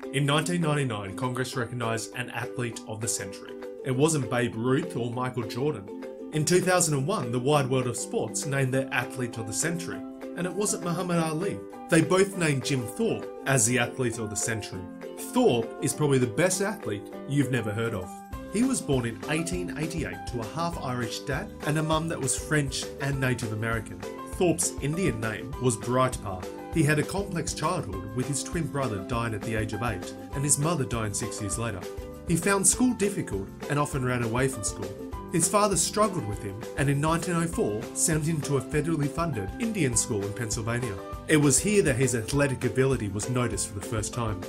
In 1999, Congress recognised an athlete of the century. It wasn't Babe Ruth or Michael Jordan. In 2001, the wide world of sports named their athlete of the century, and it wasn't Muhammad Ali. They both named Jim Thorpe as the athlete of the century. Thorpe is probably the best athlete you've never heard of. He was born in 1888 to a half-Irish dad and a mum that was French and Native American. Thorpe's Indian name was Breitbart. He had a complex childhood with his twin brother dying at the age of 8 and his mother dying 6 years later. He found school difficult and often ran away from school. His father struggled with him and in 1904 sent him to a federally funded Indian school in Pennsylvania. It was here that his athletic ability was noticed for the first time.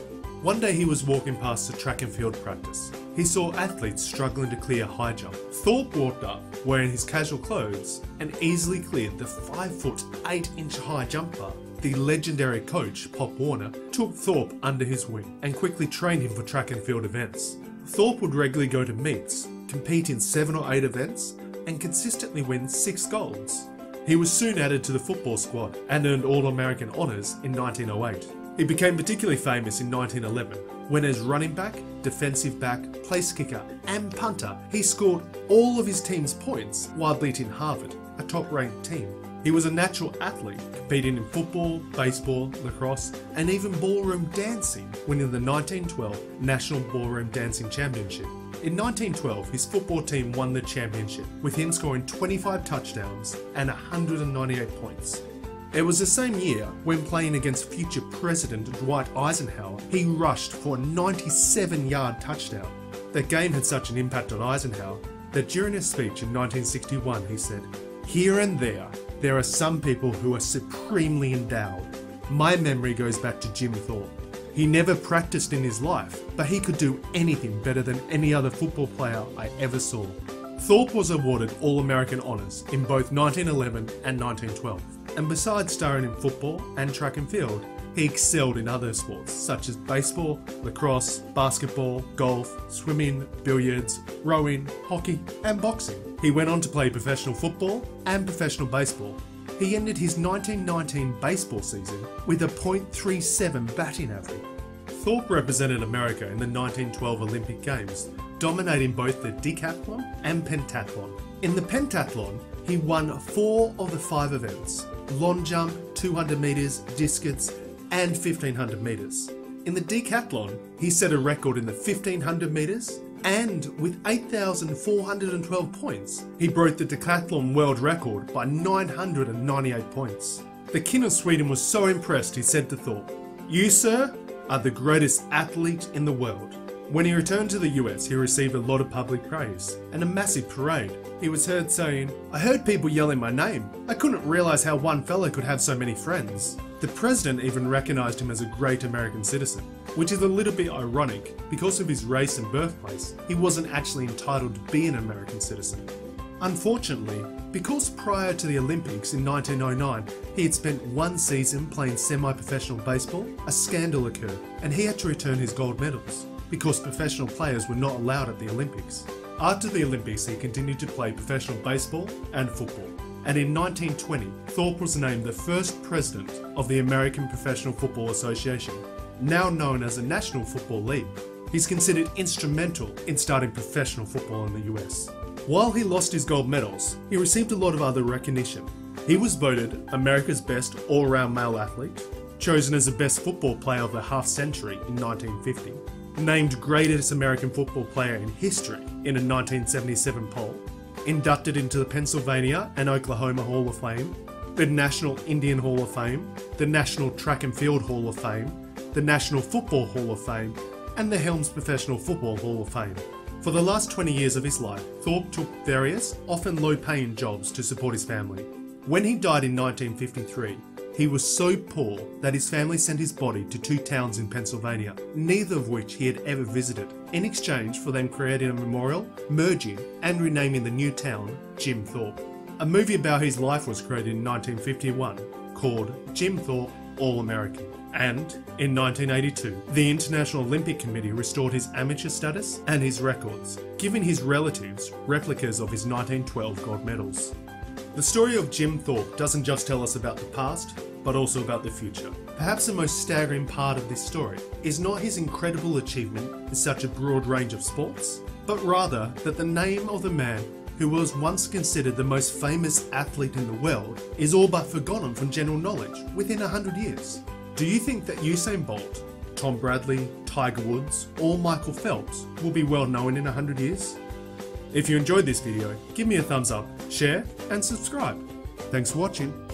One day he was walking past a track and field practice. He saw athletes struggling to clear a high jump. Thorpe walked up wearing his casual clothes and easily cleared the 5'8" high jump bar. The legendary coach, Pop Warner, took Thorpe under his wing and quickly trained him for track and field events. Thorpe would regularly go to meets, compete in 7 or 8 events, and consistently win 6 golds. He was soon added to the football squad and earned All-American honours in 1908. He became particularly famous in 1911 when as running back, defensive back, place kicker and punter he scored all of his team's points while beating Harvard, a top-ranked team. He was a natural athlete, competing in football, baseball, lacrosse and even ballroom dancing, winning the 1912 National Ballroom Dancing Championship. In 1912, his football team won the championship, with him scoring 25 touchdowns and 198 points. It was the same year when playing against future President Dwight Eisenhower, he rushed for a 97-yard touchdown. That game had such an impact on Eisenhower that during a speech in 1961 he said, "Here and there are some people who are supremely endowed. My memory goes back to Jim Thorpe. He never practiced in his life, but he could do anything better than any other football player I ever saw." Thorpe was awarded All-American honours in both 1911 and 1912, and besides starring in football and track and field, he excelled in other sports such as baseball, lacrosse, basketball, golf, swimming, billiards, rowing, hockey and boxing. He went on to play professional football and professional baseball. He ended his 1919 baseball season with a .37 batting average. Thorpe represented America in the 1912 Olympic Games, dominating both the decathlon and pentathlon. In the pentathlon, he won 4 of the 5 events: long jump, 200 metres, discus and 1500 metres. In the decathlon, he set a record in the 1500 metres and with 8,412 points, he broke the decathlon world record by 998 points. The King of Sweden was so impressed he said to Thorpe, "You, sir, are the greatest athlete in the world." When he returned to the US, he received a lot of public praise and a massive parade. He was heard saying, "I heard people yelling my name. I couldn't realise how one fella could have so many friends." The president even recognised him as a great American citizen, which is a little bit ironic because of his race and birthplace. He wasn't actually entitled to be an American citizen. Unfortunately, because prior to the Olympics in 1909, he had spent 1 season playing semi-professional baseball, a scandal occurred and he had to return his gold medals because professional players were not allowed at the Olympics. After the Olympics, he continued to play professional baseball and football. And in 1920, Thorpe was named the first president of the American Professional Football Association, now known as the National Football League. He's considered instrumental in starting professional football in the US. While he lost his gold medals, he received a lot of other recognition. He was voted America's best all-round male athlete, chosen as the best football player of the half-century in 1950, named greatest American football player in history in a 1977 poll, inducted into the Pennsylvania and Oklahoma Hall of Fame, the National Indian Hall of Fame, the National Track and Field Hall of Fame, the National Football Hall of Fame, and the Helms Professional Football Hall of Fame. For the last 20 years of his life, Thorpe took various, often low-paying jobs to support his family. When he died in 1953, he was so poor that his family sent his body to 2 towns in Pennsylvania, neither of which he had ever visited, in exchange for them creating a memorial, merging and renaming the new town Jim Thorpe. A movie about his life was created in 1951 called Jim Thorpe All-American. And in 1982, the International Olympic Committee restored his amateur status and his records, giving his relatives replicas of his 1912 gold medals. The story of Jim Thorpe doesn't just tell us about the past, but also about the future. Perhaps the most staggering part of this story is not his incredible achievement in such a broad range of sports, but rather that the name of the man who was once considered the most famous athlete in the world is all but forgotten from general knowledge within 100 years. Do you think that Usain Bolt, Tom Bradley, Tiger Woods, or Michael Phelps will be well known in 100 years? If you enjoyed this video, give me a thumbs up, share, and subscribe. Thanks for watching.